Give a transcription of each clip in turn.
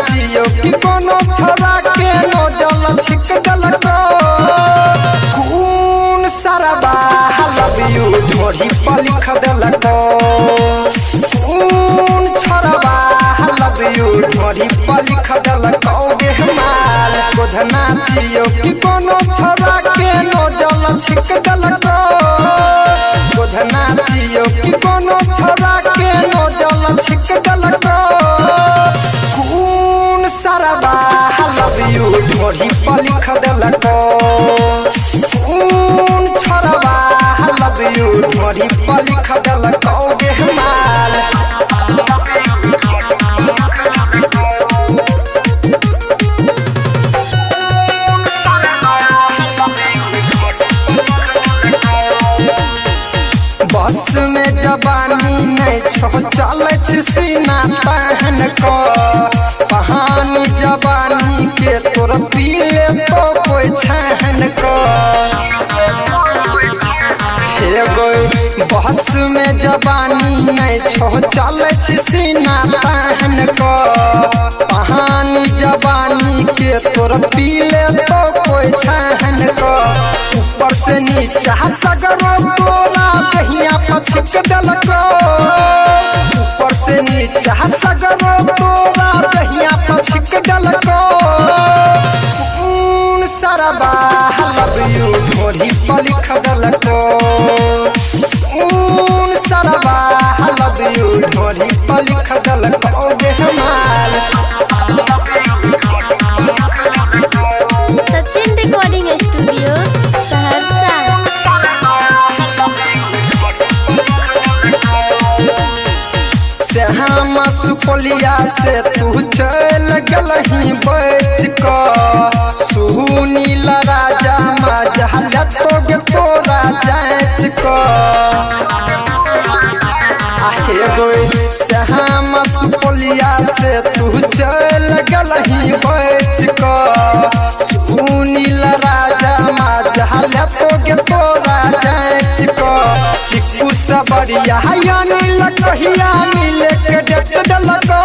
जियो कि कोनो छोरा के नजल छिक दलको खून सरबा लव यू ढोरी पर लिख दलको खून छोरबा लव यू ढोरी पर लिख दलको बेहमाल गोधना जियो कि कोनो छोरा के नजल छिक दलको गोधना जियो कि कोनो छोरा के नजल छिक दलको खून सरबा लव यू ढोरी पर लिख दलको खून छोरबा लव यू ढोरी पर लिख दलको बेहमाल बस में जवानी नहीं छो चले सीना पहन को कहानी जवानी के तोर पीले तो कोई छहन को हे गोई बस में जवानी नहीं छो चले सीना पहन को कहानी जवानी के तोर पीले तो कोई छहन को ऊपर से नीचा सगरो तोरा कहिया पछिक दलको ऊपर से नीचा सगरो तोरा कहिया पछिक दलको खून सरबा लव यू ढोरी पर लिख दलको खून सरबा लव यू ढोरी पर लिख दलको बेहमाल सचिन रिकॉर्डिंग स्टूडियो सहरसा हम सुपलिया से तू चल गलही बैठ को सुनील राजा मजहला तो तोरा जांच को आहे गोई से हम सुपलिया से तू चल गलही बैठ को सुनील राजा मजहला तो तोरा जांच को सिक्कू सबरिया यानी कहिया मिले के डेट दलको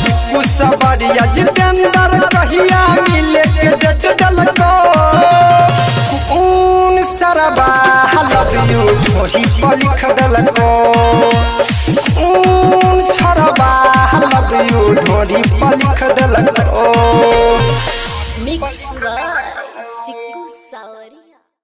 सिक्कू सबरिया जितेंद्र कहिया मिले के डेट दलको खून सरबा लव यू ढोरी पर लिख दलको खून छोरबा लव यू ढोरी पर लिख दलको